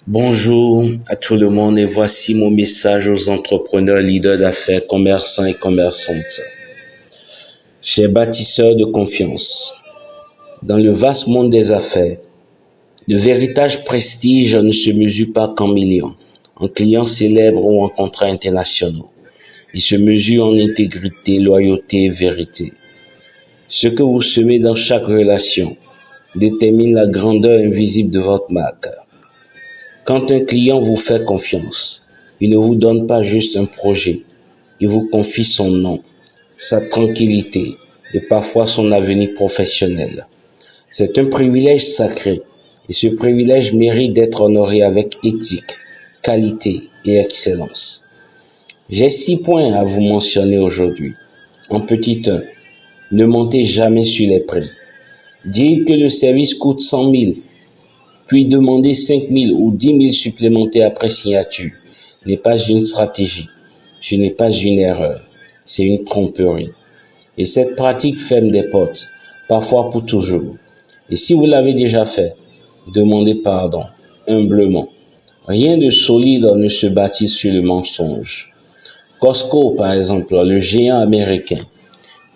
Bonjour à tout le monde et voici mon message aux entrepreneurs, leaders d'affaires, commerçants et commerçantes. Chers bâtisseurs de confiance, dans le vaste monde des affaires, le véritable prestige ne se mesure pas qu'en millions, en clients célèbres ou en contrats internationaux. Il se mesure en intégrité, loyauté et vérité. Ce que vous semez dans chaque relation détermine la grandeur invisible de votre marque. Quand un client vous fait confiance, il ne vous donne pas juste un projet, il vous confie son nom, sa tranquillité et parfois son avenir professionnel. C'est un privilège sacré et ce privilège mérite d'être honoré avec éthique, qualité et excellence. J'ai 6 points à vous mentionner aujourd'hui. En petit 1, ne montez jamais sur les prix. Dire que le service coûte 100 000 puis demander 5 000 ou 10 000 supplémentaires après signature n'est pas une stratégie, ce n'est pas une erreur, c'est une tromperie. Et cette pratique ferme des portes, parfois pour toujours. Et si vous l'avez déjà fait, demandez pardon, humblement. Rien de solide ne se bâtit sur le mensonge. Costco, par exemple, le géant américain,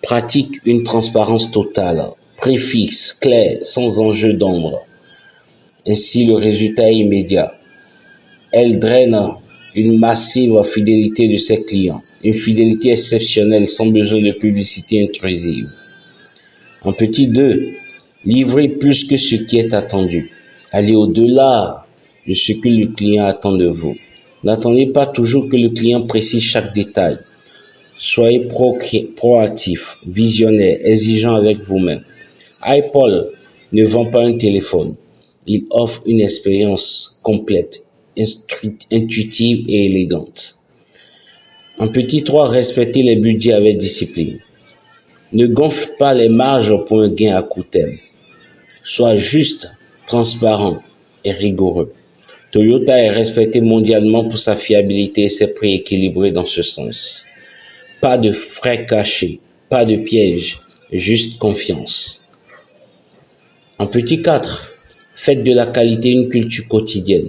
pratique une transparence totale, prix fixe, clair, sans enjeu d'ombre. Ainsi, le résultat est immédiat. Elle draine une massive fidélité de ses clients, une fidélité exceptionnelle sans besoin de publicité intrusive. En petit 2, livrez plus que ce qui est attendu. Allez au-delà de ce que le client attend de vous. N'attendez pas toujours que le client précise chaque détail. Soyez proactif, visionnaire, exigeant avec vous-même. Apple ne vend pas un téléphone. Il offre une expérience complète, intuitive et élégante. En petit 3, respectez les budgets avec discipline. Ne gonfle pas les marges pour un gain à court terme. Sois juste, transparent et rigoureux. Toyota est respecté mondialement pour sa fiabilité et ses prix équilibrés dans ce sens. Pas de frais cachés, pas de pièges, juste confiance. En petit 4, faites de la qualité une culture quotidienne.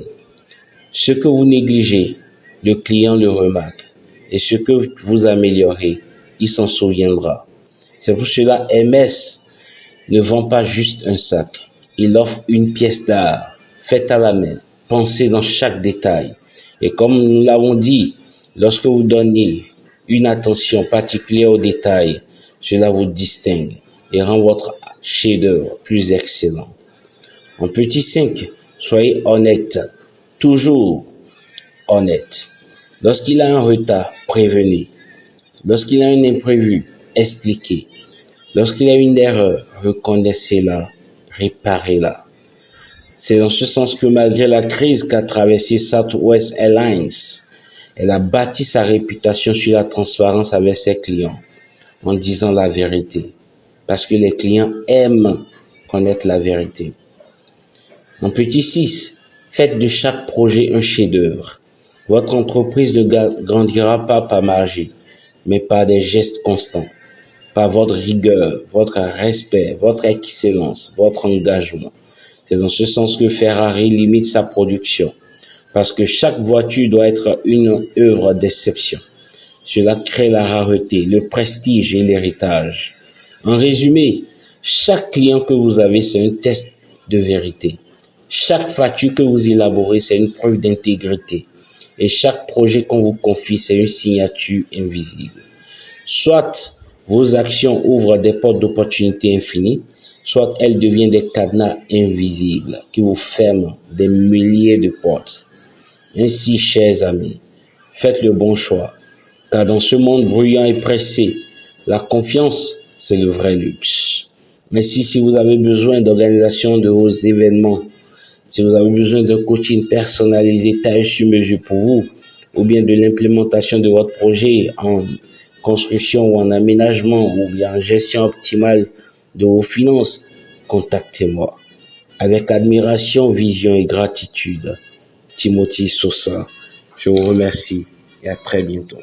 Ce que vous négligez, le client le remarque. Et ce que vous améliorez, il s'en souviendra. C'est pour cela MS ne vend pas juste un sac. Il offre une pièce d'art, faite à la main, pensée dans chaque détail. Et comme nous l'avons dit, lorsque vous donnez une attention particulière aux détails, cela vous distingue et rend votre chef-d'œuvre plus excellent. En petit 5, soyez honnête, toujours honnête. Lorsqu'il a un retard, prévenez. Lorsqu'il a un imprévu, expliquez. Lorsqu'il a une erreur, reconnaissez-la, réparez-la. C'est dans ce sens que malgré la crise qu'a traversée Southwest Airlines, elle a bâti sa réputation sur la transparence avec ses clients, en disant la vérité. Parce que les clients aiment connaître la vérité. En petit 6, faites de chaque projet un chef-d'œuvre. Votre entreprise ne grandira pas par magie, mais par des gestes constants, par votre rigueur, votre respect, votre excellence, votre engagement. C'est dans ce sens que Ferrari limite sa production, parce que chaque voiture doit être une œuvre d'exception. Cela crée la rareté, le prestige et l'héritage. En résumé, chaque client que vous avez, c'est un test de vérité. Chaque facture que vous élaborez, c'est une preuve d'intégrité. Et chaque projet qu'on vous confie, c'est une signature invisible. Soit vos actions ouvrent des portes d'opportunités infinies, soit elles deviennent des cadenas invisibles qui vous ferment des milliers de portes. Ainsi, chers amis, faites le bon choix, car dans ce monde bruyant et pressé, la confiance, c'est le vrai luxe. Mais si vous avez besoin d'organisation de vos événements, si vous avez besoin d'un coaching personnalisé, taille sur mesure pour vous, ou bien de l'implémentation de votre projet en construction ou en aménagement, ou bien en gestion optimale de vos finances, contactez-moi. Avec admiration, vision et gratitude, Timothy Sosa. Je vous remercie et à très bientôt.